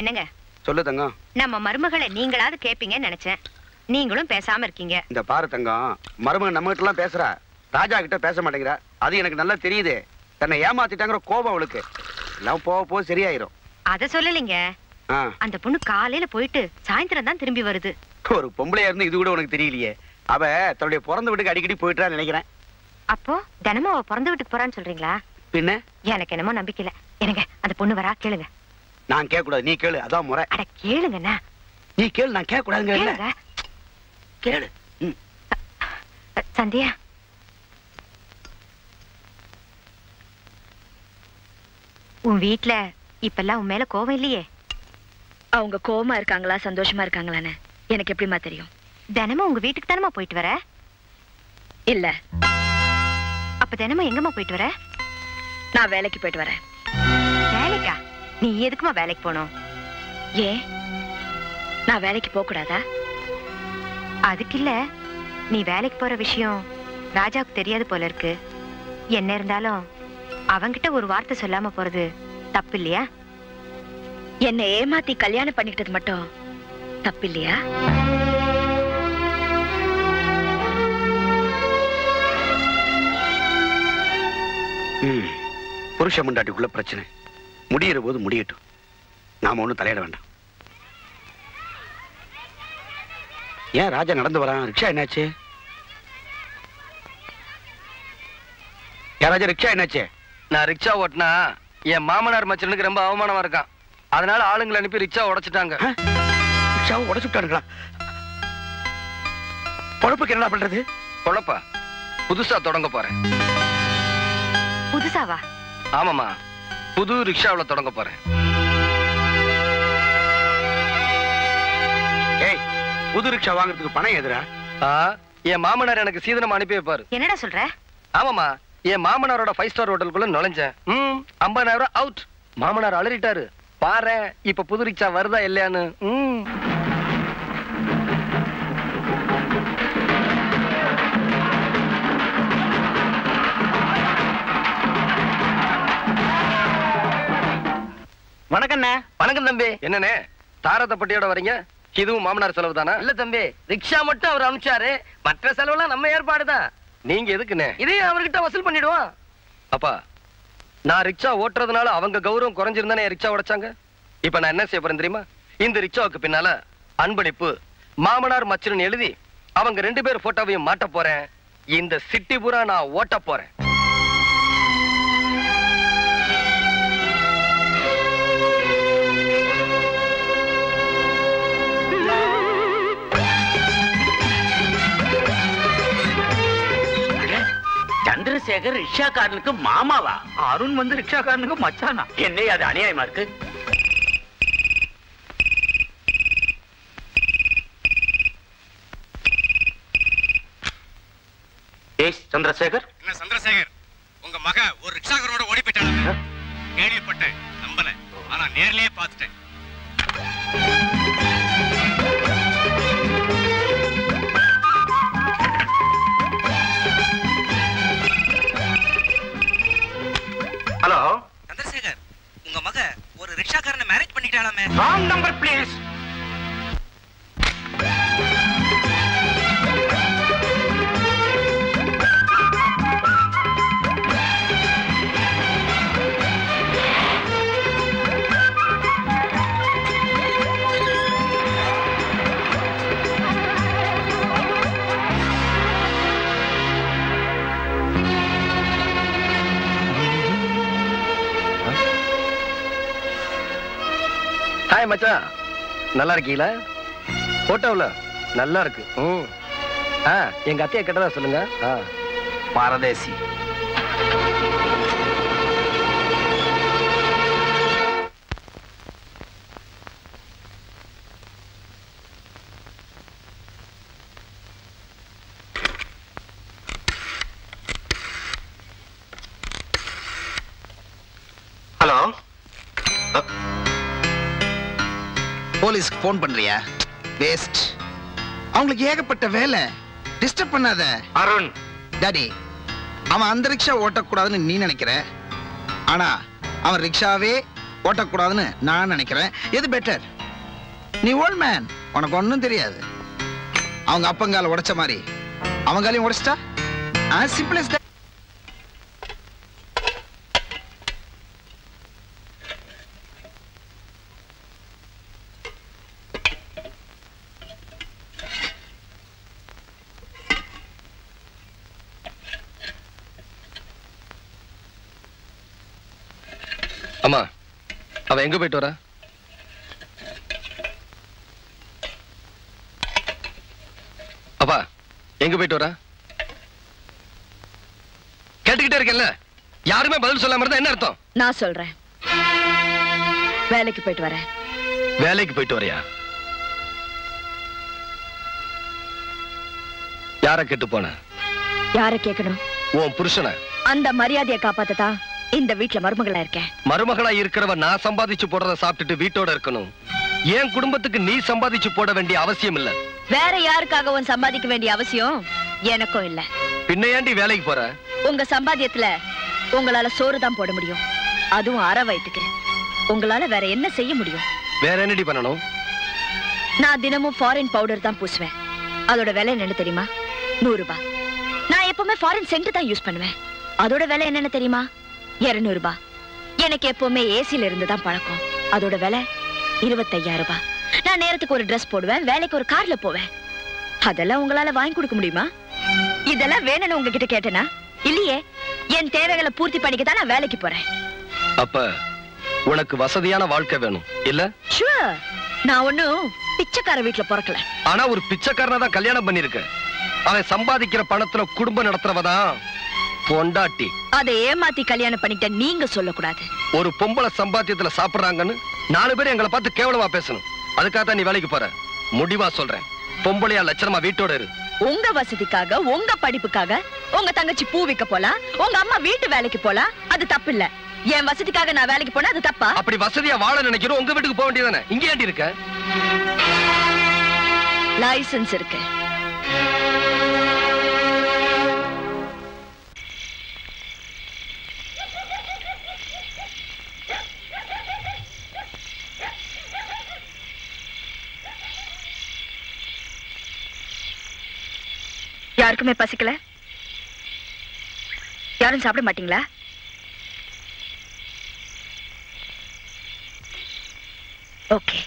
என்னங்க சொல்லு தங்கம். நம்ம மருமகளை நீங்களாவது கேப்பீங்கன்னு நினைச்சேன். நீங்களும் பேசாம இருக்கீங்க. இந்த பாரு தங்கம், மருமகன் நம்ம கிட்ட எல்லாம் பேசுறா, ராஜா கிட்ட பேச மாட்டேங்கிறா. அது எனக்கு நல்லா தெரியுது. தன்னை ஏமாத்திட்டாங்கிற கோபம் அவளுக்கு. எல்லாம் போக போக சரியாயிரும். அத சொல்லலைங்க. அந்த பொண்ணு காலையில போயிட்டு சாயந்தரம் தான் திரும்பி வருது. ஒரு பொம்பளையா இருந்து இது கூட உனக்கு தெரியலையே. அவ தன்னுடைய பிறந்த வீட்டுக்கு அடிக்கடி போயிட்டா நினைக்கிறேன். அப்போ தினமும் அவ பிறந்த வீட்டுக்கு போறான்னு சொல்றீங்களா? பின்ன எனக்கு என்னமோ நம்பிக்கை இல்ல. எனக்கு அந்த பொண்ணு வரா, கேளுங்க. நான் கேட்க கூடாது, நீ கேளு, அதான் முறை. அட கேளுங்கண்ணா. நீ கேளு, நான் கேட்க கூடாதுங்க. கேளு. சந்தியா, உன் வீட்ல இப்பெல்லாம் உன் மேல கோவம் இல்லையே? அவங்க கோவமா இருக்காங்களா சந்தோஷமா இருக்காங்களான்னு எனக்கு எப்படிமா தெரியும்? தினமும் உங்க வீட்டுக்கு தானமா போயிட்டு வர? இல்ல. அப்ப தினமும் எங்கம்மா போயிட்டு வர? நான் வேலைக்கு போயிட்டு வரேன். வேலைக்கா? நீ எதுக்குமா வேலைக்கு போகணும்? ஏன், நான் வேலைக்கு போக கூடாதா? அதுக்கு இல்ல, நீ வேலைக்கு போற விஷயம் ராஜாவுக்கு தெரியாது போல இருக்கு. என்ன இருந்தாலும் அவங்கிட்ட ஒரு வார்த்தை சொல்லாம போறது தப்பு இல்லையா? என்னை ஏமாத்தி கல்யாணம் பண்ணிக்கிட்டது மட்டும் தப்பு இல்லையா? புருஷ முண்டாட்டிக்குள்ள பிரச்சனை முடியிற போது முடியட்டும். நாம ஒண்ணும் தலையிட வேண்டாம். ஏன் ராஜா நடந்து வரான்? ரிக்ஷா என்னாச்சு? ராஜா ரிக்ஷா என்னாச்சு? நான் ரிக்ஷா ஓட்டினா என் மாமனார் மச்சனுக்கு ரொம்ப அவமானமா இருக்கான். அதனால ஆளுங்களை அனுப்பி ரிக்ஷா உடைச்சிட்டாங்க. ரிக்ஷாவை உடைச்சுட்டானுங்களா? பொழப்புக்கு என்ன பண்றது? பொழப்பா புதுசா தொடங்க போறேன். புதுசாவா? ஆமாமா, புது ரிக்ஷாவில தொடங்க போறேன். ஏய், புது ரிக்ஷா வாங்குறதுக்கு பணம் எதுரா? என் மாமனார் எனக்கு சீதனம் அனுப்பி வைப்பாரு. என்னடா சொல்ற? ஆமாமா, என் மாமனாரோட 5 ஸ்டார் ஹோட்டலுக்குள்ள நுழைஞ்சேன். 50,000 அவுட். மாமனார் அலறிட்டாரு. பாரு இப்ப புது ரிக்ஷா வருதா இல்லையான்னு. வணக்கண்ணே. வணக்கம் தம்பி. என்னண்ணே தாரத்தப்பட்டியோட வரீங்க? இதுவும் மாமனார் செலவு தானா? இல்ல தம்பி, ரிக்ஷா மட்டும் அவர் அனுப்பிச்சாரு, மற்ற செலவுலாம் நம்ம ஏற்பாடுதான். நீங்க எதுக்குண்ணே இதையும் அவர்கிட்ட வசூல் பண்ணிடுவோம். அப்பா, நான் ரிக்ஷா ஓட்டுறதுனால அவங்க கௌரவம் குறைஞ்சிருந்தானே ரிக்ஷா உடைச்சாங்க. இப்ப நான் என்ன செய்ய போறேன் தெரியுமா? இந்த ரிக்ஷாவுக்கு பின்னால அன்பளிப்பு மாமனார் மச்சன் எழுதி அவங்க 2 பேர் போட்டோவையும் மாட்ட போறேன். இந்த சிட்டி பூரா நான் ஓட்ட போறேன். சந்திரசேகர் ரிக்ஷாக்காரனுக்கு மாமாவா? அருண் வந்து ரிக்ஷாக்காரனுக்கு மச்சானா? என்ன அது அநியாயமா இருக்கு? சந்திரசேகர், என்ன சந்திரசேகர், உங்க மக ஒரு ரிக்ஷாக்காரோட ஓடி போயிட்டாங்க. கேள்விப்பட்டேன், நம்பல. ஆனா நேர்லயே பார்த்துட்டேன். ஹலோ சந்திரசேகர், உங்க மக ஒரு ரிக்ஷாக்காரனை மேரேஜ் பண்ணிட்டாளாமே. Wrong number please. ஹாய் மச்சான், நல்லா இருக்கீங்களா? போட்டோல நல்லா இருக்கு. எங்க அத்தையை கேட்டதா சொல்லுங்க. பாரதேசி. ஹலோ, போலீஸ்க்கு போன் பண்றியா? வேஸ்ட். அவங்களுக்கு ஏகப்பட்ட வேலை. டிஸ்டர்ப் பண்ணாத. அருண், டாடி, அவன் அந்த ரிக்ஷா ஓட்டக்கூடாதுன்னு நீ நினைக்கிற. ஆனா அவன் ரிக்ஷாவே ஓட்டக்கூடாதுன்னு நான் நினைக்கிறேன். எது பெட்டர்? நீ ஓல்ட் மேன், உனக்கு ஒன்றும் தெரியாது. அவங்க அப்பங்கால உடைச்ச மாதிரி அவங்காலையும் உடைச்சிட்டா சிம்பிள் as that. அம்மா, அவ எங்க போயிட்டு வர? அப்பா, எங்க போயிட்டு வர? கேட்டுக்கிட்டே இருக்கேன்ல, யாருமே பதில் சொல்லாம இருந்தா என்ன அர்த்தம்? நான் சொல்றேன், வேலைக்கு போயிட்டு வரேன். வேலைக்கு போயிட்டு வரையா? யார கேட்டு போன? யார கேட்கணும்? உன் புருஷனை. அந்த மரியாதையை காப்பாத்ததான் இந்த வீட்டுல மருமகளா இருக்கேன். மருமகளா இருக்கிறவ நான் சம்பாதிச்சு போடுறத சாப்பிட்டுட்டு வீட்டோட இருக்கணும். என் குடும்பத்துக்கு நீ சம்பாதிச்சு போட வேண்டிய அவசியம் இல்ல. வேற யாருக்காகவும் சம்பாதிக்க வேண்டிய அவசியம் எனக்கும் இல்ல. பின்ன ஏண்டி வேலைக்கு போற? உங்க சம்பாத்தியத்துல உங்களால சோறு தான் போட முடியும், அதுவும் அரை வயிற்றுக்கு. உங்களால வேற என்ன செய்ய முடியும்? வேற என்னடி பண்ணணும்? நான் தினமும் ஃபாரின் பவுடர் தான் பூசுவேன். அதோட விலை என்னன்னு தெரியுமா? 100 ரூபாய். நான் எப்பவுமே ஃபாரின் சென்ட் தான் யூஸ் பண்ணுவேன். அதோட விலை என்னன்னு தெரியுமா? 200 ரூபாய். எனக்கு எப்பவுமே ஏசில இருந்து தான் பழக்கம். அதோட விலை 25,000 ரூபாய். நான் நேரத்துக்கு ஒரு ட்ரெஸ் போடுவேன், வேலைக்கு ஒரு கார்ல போவேன். அதெல்லாம் உங்களால வாங்கி கொடுக்க முடியுமா? இதெல்லாம் வேணும்னு உங்ககிட்ட கேட்டேனா? இல்லையே. என் தேவைகளை பூர்த்தி பண்ணிக்கதான் நான் வேலைக்கு போறேன். அப்ப உனக்கு வசதியான வாழ்க்கை வேணும் இல்ல? ஷூர். நான் ஒண்ணும் பிச்சைக்கார வீட்டுல பிறக்கல. ஆனா ஒரு பிச்சைக்காரனை தான் கல்யாணம் பண்ணிருக்க. அவன் சம்பாதிக்கிற பணத்துல குடும்பம் நடத்துறவதான் பொண்டாட்டி. அதை ஏமாத்தி கல்யாணம் பண்ணிட்ட நீங்க சொல்லக்கூடாது. ஒரு பொம்பளை சம்பாத்தியத்துல சாப்பிடுறாங்கன்னு 4 பேர் எங்களை பார்த்து கேவலமா பேசணும். அதுக்காக தான் நீ வேலைக்கு போற. முடிவா சொல்றேன், பொம்பளையா லட்சணமா வீட்டோட இரு. உங்க வசதிக்காக, உங்க படிப்புக்காக உங்க தங்கச்சி பூ விக்க போலாம், உங்க அம்மா வீட்டு வேலைக்கு போலாம். அது தப்பு இல்ல. என் வசதிக்காக நான் வேலைக்கு போனா அது தப்பா? அப்படி வசதியா வாழ நினைக்கிறோம், உங்க வீட்டுக்கு போக வேண்டியதானே. இங்க ஏண்டி இருக்க? லைசன்ஸ் இருக்கு. யாருக்குமே பசிக்கல? யாரும் சாப்பிட மாட்டீங்களா? ஓகே.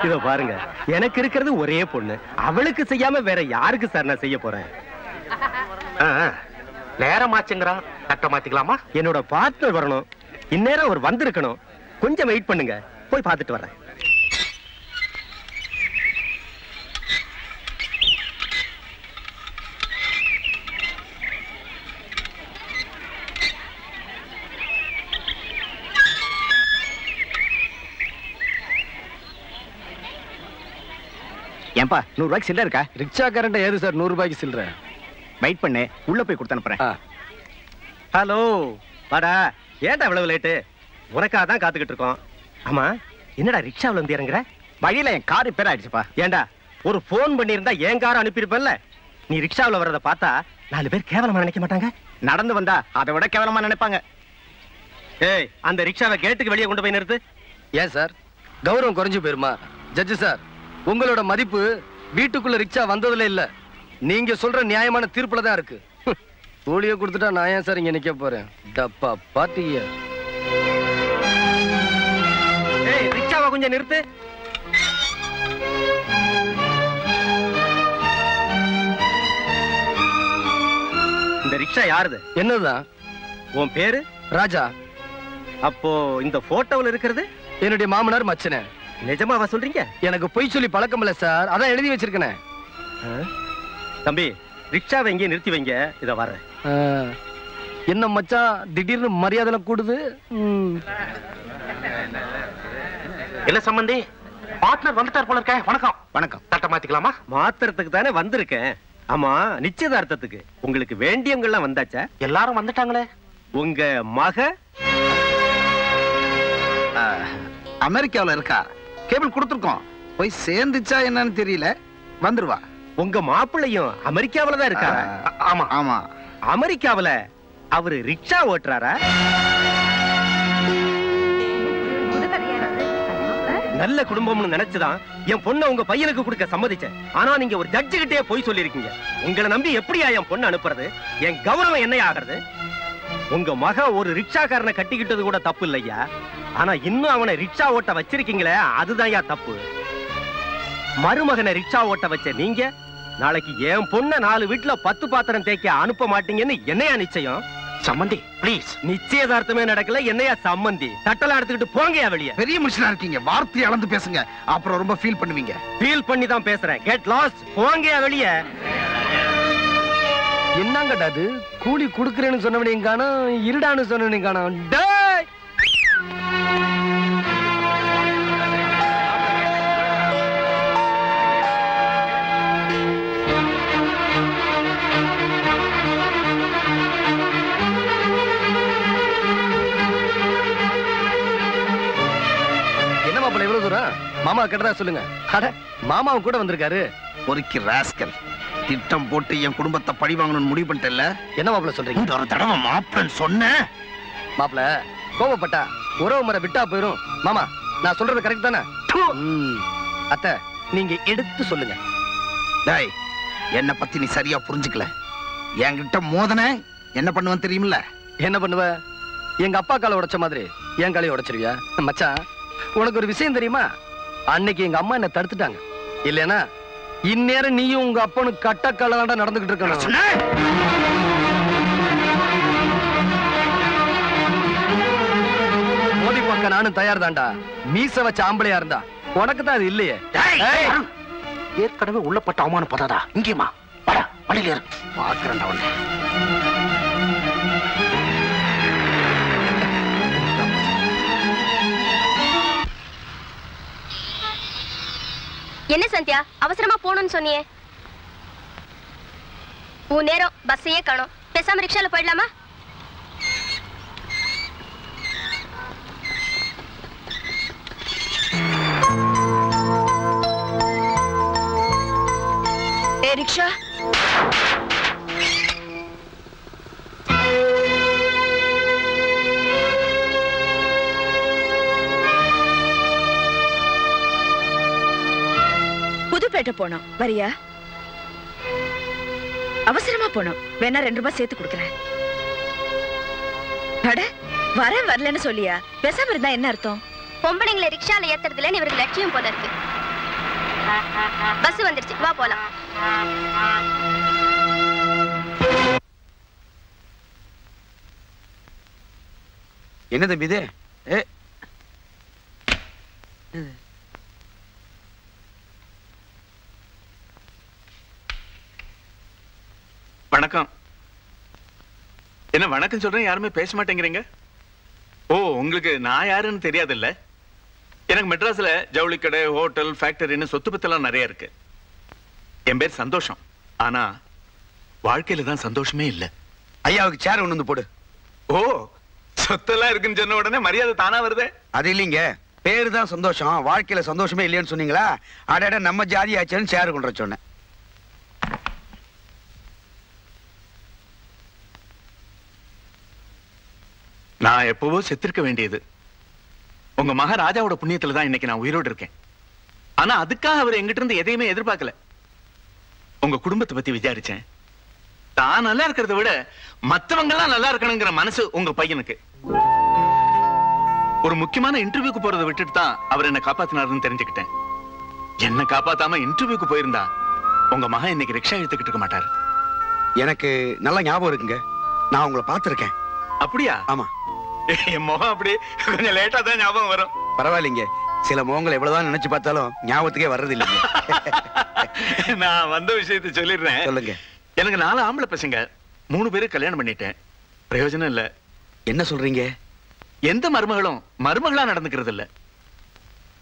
இதோ பாருங்க, எனக்கு இருக்கிறது ஒரே பொண்ணு. அவளுக்கு செய்யாம வேற யாருக்கு சார் நான் செய்ய போறேன்? நேரமாச்சுங்கிறா, கட்ட மாத்திக்கலாமா? என்னோட பார்ட்னர் வரணும். இந்நேரம் அவர் வந்திருக்கணும். கொஞ்சம் வெயிட் பண்ணுங்க, போய் பார்த்துட்டு வரேன். ஏன்பா 100 ரூபாய்க்கு சில்லற இருக்கா? ரிக்ஷா கரண்ட் ஏது சார் 100 ரூபாய்க்கு சில்லற? வெயிட் பண்ணு, உள்ள போய் கொடுத்து அனுப்புறேன். ஹலோ, வாடா. ஏன்டா இவ்வளவு லேட்டு? உனக்காக தான் காத்துக்கிட்டு இருக்கோம். ஆமா, என்னடா ரிக்ஷாவில் வந்து இறங்குற? வழியில என் கார் ரிப்பேர் ஆயிடுச்சுப்பா. ஏண்டா, ஒரு போன் பண்ணியிருந்தா என் காரை அனுப்பியிருப்பல்ல. நீ ரிக்ஷாவில் வர்றதை பார்த்தா 4 பேர் கேவலமா நினைக்க மாட்டாங்க? நடந்து வந்தா அதை விட கேவலமா நினைப்பாங்க. ஏய், அந்த ரிக்ஷாவை கேட்டுக்கு வெளியே கொண்டு போய் நிறுத்து. ஏன் சார், கௌரவம் குறைஞ்சு போயிருமா? ஜட்ஜு சார், உங்களோட மதிப்பு வீட்டுக்குள்ள ரிக்ஷா வந்ததுல இல்ல, நீங்க சொல்ற நியாயமான தீர்ப்புல தான் இருக்கு. கூலியை கொடுத்துட்டா நான் ஏன் சார் இங்க நிக்க போறேன்? டப்பா பாத்தீங்க. ஏய் ரிக்ஷாவை கொஞ்சம் நிறுத்து. இந்த ரிக்ஷா யாருது? என்னதுதான்? உன் பேரு? ராஜா. அப்போ இந்த போட்டோவில் இருக்கிறது என்னுடைய மாமனார் மச்சனே. நிஜமாவா சொல்றீங்க? எனக்கு பொய் சொல்லி பழக்கம் இல்ல சார், அதான் எழுதி வச்சிருக்கேன். தம்பி ரிக்ஷாவை இங்கே நிறுத்தி வைங்க, இத வரேன். என்ன மச்சான் திடீர்னு மரியாதை கூடுது? என்ன சம்பந்தி, பார்ட்னர் வந்துட்டார் போல இருக்க. வணக்கம். வணக்கம். தட்ட மாத்திக்கலாமா? மாத்திரத்துக்கு தானே வந்திருக்கேன். ஆமா, நிச்சயதார்த்தத்துக்கு உங்களுக்கு வேண்டியவங்க எல்லாம் வந்தாச்சா? எல்லாரும் வந்துட்டாங்களே. உங்க மக அமெரிக்காவில் இருக்கா. கேபிள் கொடுத்துருக்கோம், போய் சேர்ந்துச்சா என்னன்னு தெரியல, வந்துருவா. உங்க மாப்பிள்ளையும் அமெரிக்காவில தான் இருக்கா? ஆமா ஆமா. அமெரிக்காவில அவரு ரிக்ஷா ஓட்டுறாரா? நல்ல குடும்பம்னு நினைச்சுதான் என் பொண்ணை உங்க பையனுக்கு கொடுக்க சம்மதிச்சேன். ஆனா நீங்க ஒரு ஜட்ஜு கிட்டே போய் சொல்லிருக்கீங்க. உங்களை நம்பி எப்படியா என் பொண்ணு அனுப்புறது? என் கௌரவம் என்ன ஆகிறது? உங்க மக ஒரு ரிக்ஷாக்காரனை கட்டிக்கிட்டது கூட தப்பு இல்லையா, ஆனா இன்னும் அவனை ரிக்ஷா ஓட்ட வச்சிருக்கீங்களே, அதுதான் தப்பு. மருமகனை ரிக்ஷா ஓட்ட வச்ச நீங்க நாளைக்கு என் பொண்ண 4 வீட்டுல 10 பாத்திரம் தேய்க்க அனுப்ப மாட்டீங்கன்னு என்னையா நிச்சயம்? சம்பந்தி ப்ளீஸ். நிச்சயதார்த்தமே நடக்கல, என்னையா சம்பந்தி? தட்டலாம் எடுத்துக்கிட்டு போங்கயா வெளியே. பெரிய மனுஷனா இருக்கீங்க, வார்த்தையை அளந்து பேசுங்க, அப்புறம் ரொம்ப ஃபீல் பண்ணுவீங்க. ஃபீல் பண்ணி தான் பேசுறேன். Get lost. போங்கயா வெளியே. என்னங்கடா அது? கூலி குடுக்கறேன்னு சொன்னவனையும் காணோம், இருடான்னு சொன்னவனையும் காணோம். டேய், என்ன மாப்பிள்ள இவ்வளவு தூரம்? மாமா கிட்டதா சொல்லுங்க. அட, மாமாவும் கூட வந்திருக்காரு. பொறுக்கி ராஸ்கல், திட்டம் போட்டு என் குடும்பத்தை பழி வாங்கணும்னு முடிவு பண்ணிட்டல. என்ன மாப்பிள்ள சொல்றீங்க? இந்த ஒரு தடவை மாப்பிள்ளன்னு சொன்ன மாப்பிள்ள கோபப்பட்டா உறவு முறை விட்டா போயிரும். மாமா நான் சொல்றது கரெக்ட் தானே? அத்தை நீங்க எடுத்து சொல்லுங்க. டேய், என்ன பத்தி நீ சரியா புரிஞ்சுக்கல. என்கிட்ட மோதன என்ன பண்ணுவேன் தெரியுமில்ல? என்ன பண்ணுவ? எங்க அப்பா காலை உடைச்ச மாதிரி என் காலையை உடைச்சிருவியா? மச்சான், உனக்கு ஒரு விஷயம் தெரியுமா? அன்னைக்கு எங்க அம்மா என்ன தடுத்துட்டாங்க. இல்லைன்னா இந்நேரம் நீயும் உங்க அப்பனுக்கு கட்டக்கால நடந்துகிட்டு இருக்கணும். மோதி பார்க்க நானும் தயார் தான்டா. மீச வச்ச ஆம்பளையா இருந்தா உனக்கு தான் அது இல்லையே. ஏற்கனவே உள்ளப்பட்ட அவமானப்படாதா? இங்கேயுமா வட வழியில இரு. பாக்குறேன்டா உன்னை. என்ன சந்தியா, அவசரமா போகணும்னு சொன்னியே? உன் நேரம் பஸ்ஸையே காணோம். பேசாம ரிக்ஷால போயிடலாமா? ஏ ரிக்ஷா, புதுப்பேட்டை போனோம், வரியா? அவசரமா போனோம், வேணா 2 ரூபாய் சேர்த்து கொடுக்குறேன். அட, வரேன் வரலன்னு சொல்லியா? பேசாம இருந்தா என்ன அர்த்தம்? பொம்பளைங்களை ரிக்ஷால ஏத்துறதுல இவருக்கு லட்சியம் போல இருக்கு. பஸ் வந்துருச்சு, வா போலாம். என்ன தம்பி இது? வணக்கம். என்ன வணக்கம் சொல்றேன், யாருமே பேச மாட்டேங்கிறீங்க? ஓ, உங்களுக்கு நான் யாருன்னு தெரியாதுல்ல? எனக்கு மெட்ராஸ்ல ஜவுளி கடை, ஹோட்டல், ஃபேக்டரின்னு சொத்து பத்தெல்லாம் நிறைய இருக்கு. என் பேர் சந்தோஷம். ஆனா வாழ்க்கையில தான் சந்தோஷமே இல்ல. ஐயாவுக்கு சேர் ஒண்ணு வந்து போடு. ஓ, சொத்தெல்லாம் இருக்குன்னு சொன்ன உடனே மரியாதை தானா வருது? அது இல்லைங்க, பேரு தான் சந்தோஷம், வாழ்க்கையில சந்தோஷமே இல்லைன்னு சொன்னீங்களா? அட நம்ம ஜாதி ஆச்சுன்னு சேர் கொண்டு வர சொன்னேன். நான் எப்பவோ செத்திருக்க வேண்டியது. உங்க மகா ராஜாவோட புண்ணியத்துல தான் இன்னைக்கு நான் உயிரோடு இருக்கேன். ஆனா அதுக்காக அவர் எங்கிட்ட இருந்து எதையுமே எதிர்பார்க்கல. உங்க குடும்பத்தை பத்தி விசாரிச்சேன். தான் நல்லா இருக்கிறத விட மத்தவங்க எல்லாம் நல்லா இருக்கணுங்கிற மனசு உங்க பையனுக்கு. ஒரு முக்கியமான இன்டர்வியூக்கு போறதை விட்டுட்டு தான் அவர் என்ன காப்பாத்தினாருன்னு தெரிஞ்சுக்கிட்டேன். என்ன காப்பாத்தாம இன்டர்வியூக்கு போயிருந்தா உங்க மகன் இன்னைக்கு ரிக்ஷா எடுத்துக்கிட்டு இருக்க மாட்டாரு. எனக்கு நல்ல ஞாபகம் இருக்குங்க. நான் உங்களை பார்த்திருக்கேன். அப்படியா? ஆமா. என் முகம் அப்படி கொஞ்சம் லேட்டா தான் ஞாபகம் வரும். பரவாயில்லைங்க. சில முகங்களை எவ்வளவுதான் நினைச்சு பார்த்தாலும் ஞாபகத்துக்கே வர்றது இல்லைங்க. நான் வந்த விஷயத்தை சொல்லிடுறேன். சொல்லுங்க. எனக்கு 4 ஆம்பளை பசங்க, 3 பேரு கல்யாணம் பண்ணிட்டேன். பிரயோஜனம் இல்ல. என்ன சொல்றீங்க? எந்த மருமகளும் மருமகளா நடந்துக்கிறது இல்ல.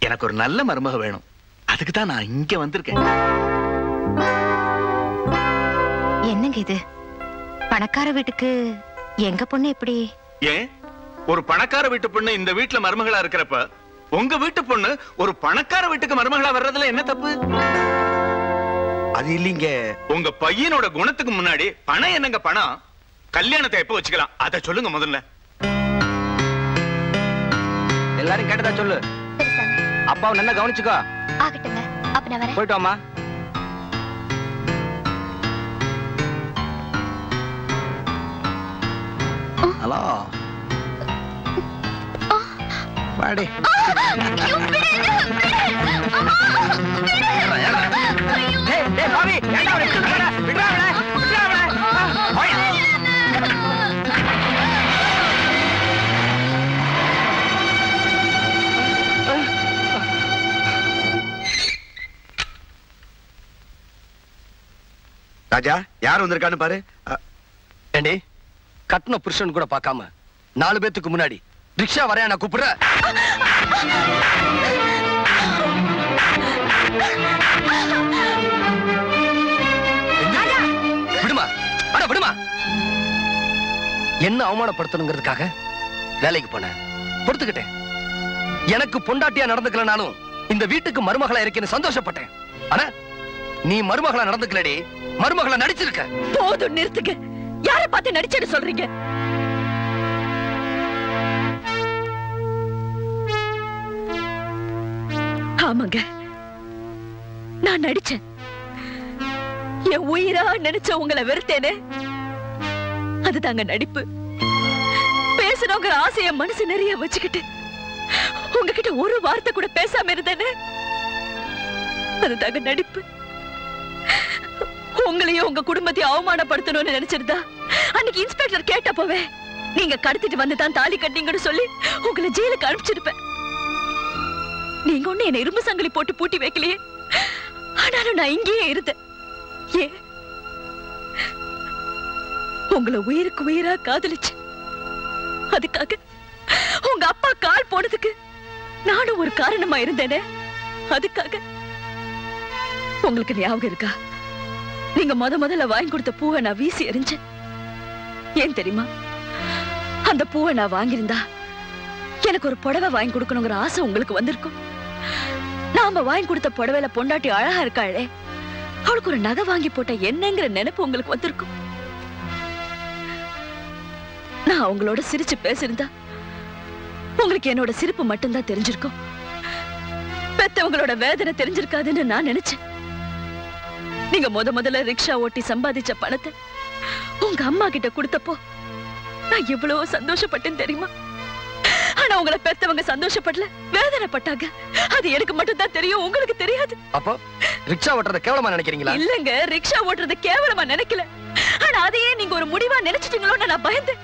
எனக்கு ஒரு நல்ல மருமக வேணும். அதுக்கு தான் நான் இங்க வந்திருக்கேன். என்னங்க இது? பணக்கார வீட்டுக்கு எங்க பொண்ணு எப்படி? ஏன் ஒரு பணக்கார வீட்டு பொண்ணு இந்த வீட்டுல மருமகளா இருக்கிறப்ப உங்க வீட்டு பொண்ணு ஒரு பணக்கார வீட்டுக்கு மருமகளா வர்றதுல என்ன தப்பு? அது இல்லீங்க. உங்க பையனோட குணத்துக்கு முன்னாடி பணம் என்னங்க பணம்? கல்யாணத்தை எப்ப வச்சுக்கலாம் அத சொல்லுங்க முதல்ல. எல்லாரும் கேட்டதா சொல்லு. அப்பாவை நல்லா கவனிச்சுக்கோ. ஆகட்டுங்க. அப்ப நான் வரேன். போயிட்டு வாமா. ஹலோ வாடி. ராஜா, யார் வந்திருக்கான்னு பாரு. ஏண்டி கட்டின புருஷன் கூட பார்க்காம 4 பேத்துக்கு முன்னாடி ரிக்ஷா வரையா நான் கூப்பிடுற? விடுமா, அட விடுமா. என்ன அவமானப்படுத்தணுங்கிறதுக்காக வேலைக்கு போனேன், பொறுத்துக்கிட்டேன். எனக்கு பொண்டாட்டியா நடந்துக்கலனாலும் இந்த வீட்டுக்கு மருமகளா இருக்கேன்னு சந்தோஷப்பட்டேன். ஆனா நீ மருமகளா நடந்துக்கலடி, மருமகளா நடிச்சிருக்க. போதும், நிறுத்துங்க. யாரை பார்த்து நடிச்சேன்னு சொல்றீங்க? ஆமாங்க, நான் நடிச்சேன். என் உயிரா நினைச்ச உங்களை வெறுத்தேனே, அதுதாங்க நடிப்பு. பேசணுங்கிற ஆசைய மனசு நிறைய வச்சுக்கிட்டு உங்ககிட்ட ஒரு வார்த்தை கூட பேசாம இருந்தேனே, அதுதாங்க நடிப்பு. உங்களையும் உங்க குடும்பத்தையும் அவமானப்படுத்தணும்னு நினைச்சிருந்தா அன்னைக்கு இன்ஸ்பெக்டர் கேட்டப்பவே நீங்க கடத்திட்டு வந்துதான் தாலி கட்டிங்கன்னு சொல்லி உங்களை ஜெயிலுக்கு அனுப்பிச்சிருப்பேன். நீங்க ஒண்ணு என்ன இரும்பு சங்கிலி போட்டு பூட்டி வைக்கலையே, ஆனாலும் நான் இங்கேயே இருந்தேன். ஏன்? உங்களை உயிருக்கு உயிரா காதலிச்சு அதுக்காக உங்க அப்பா கால் போனதுக்கு நானும் ஒரு காரணமா இருந்தேனே, அதுக்காக. உங்களுக்கு ஞாபகம் இருக்கா? நீங்க முதல்ல வாங்கி கொடுத்த பூவை நான் வீசி எறிஞ்சேன். ஏன் தெரியுமா? அந்த பூவை நான் வாங்கியிருந்தா எனக்கு ஒரு புடவை வாங்கி கொடுக்கணுங்கிற ஆசை உங்களுக்கு வந்திருக்கும். நாம வாங்கி கொடுத்த புடவையில பொண்டாட்டி அழகா இருக்காளே, அவளுக்கு ஒரு நகை வாங்கி போட்ட என்னங்கிற நினைப்பு உங்களுக்கு வந்திருக்கும். நான் அவங்களோட சிரிச்சு பேசியிருந்தா உங்களுக்கு என்னோட சிரிப்பு மட்டும்தான் தெரிஞ்சிருக்கும். பெத்தவங்களோட வேதனை தெரிஞ்சிருக்காதுன்னு நான் நினைச்சேன். நீங்க முதல்ல ரிக்ஷா ஓட்டி சம்பாதிச்ச பணத்தை உங்க அம்மா கிட்ட கொடுத்தப்போ நான் எவ்வளவு சந்தோஷப்பட்டேன் தெரியுமா? ஆனா உங்களை பெத்தவங்க சந்தோஷப்படல, வேதனைப்பட்டாங்க. அது எனக்கு மட்டும் தான் தெரியும், உங்களுக்கு தெரியாது. அப்போ ரிக்ஷா ஓட்டுறத கேவலமா நினைக்கிறீங்களா? இல்லங்க, ரிக்ஷா ஓட்டுறத கேவலமா நினைக்கல. ஆனா அதையே நீங்க ஒரு முடிவா நினைச்சிட்டீங்களோன்னு நான் பயந்தேன்.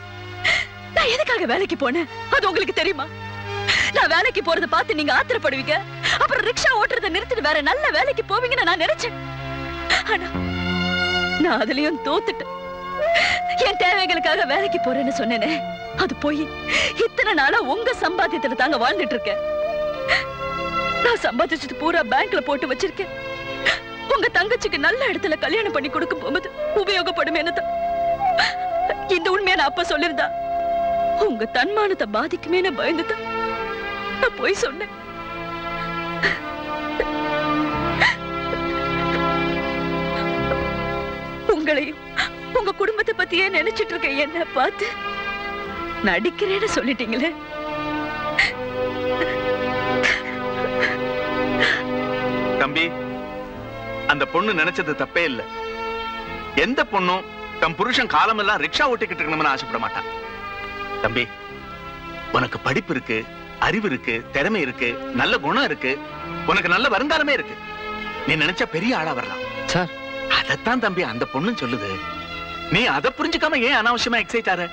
நான் எதுக்காக வேலைக்கு போனேன் அது உங்களுக்கு தெரியுமா? நான் வேலைக்கு போறத பார்த்து நீங்க ஆத்திரப்படுவீங்க, அப்புறம் ரிக்ஷா ஓட்டுறத நிறுத்திட்டு வேற நல்ல வேலைக்கு போவீங்கன்னு நான் நினைச்சேன். ஆனா நான் அதுலயும் தோத்துட்டேன். என் தேவைகளுக்காக வேலைக்கு போறேன்னு சொன்னேனே, அது போய் இத்தனை நாளா உங்க சம்பாத்தியத்துல தாங்க வாழ்ந்துட்டு இருக்கேன். நான் சம்பாதிச்சது பூரா பேங்க்ல போட்டு வச்சிருக்கேன். உங்க தங்கச்சிக்கு நல்ல இடத்துல கல்யாணம் பண்ணி கொடுக்கும் போது உபயோகப்படும் என்னதான். இந்த உண்மையை நான் அப்ப சொல்லிருந்தா உங்க தன்மானத்தை பாதிக்குமே பயந்துதான் நான் போய் சொன்னேன். உங்களையும் உங்க குடும்பத்தை பத்தியே நினைச்சிட்டு இருக்க என்ன பார்த்து நடிக்கிறேன்னு சொல்லிட்டீங்களே. தம்பி, அந்த பொண்ணு நினைச்சது தப்பே இல்ல. எந்த பொண்ணும் தம் புருஷன் காலமெல்லாம் ரிக்ஷா ஓட்டிக்கிட்டு இருக்கணும்னு ஆசைப்பட மாட்டான். தம்பி, உனக்கு படிப்பு இருக்கு, அறிவு இருக்கு, திறமை இருக்கு, நல்ல குணம் இருக்கு, உனக்கு நல்ல வருங்காலமே இருக்கு. நீ நினைச்சா பெரிய ஆளா வரலாம் சார். அதத்தான் தம்பி அந்த பொண்ணு சொல்லுது. நீ அதை புரிஞ்சுக்காம ஏன் அனாவசியமா எக்ஸைட் ஆற?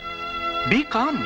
B com.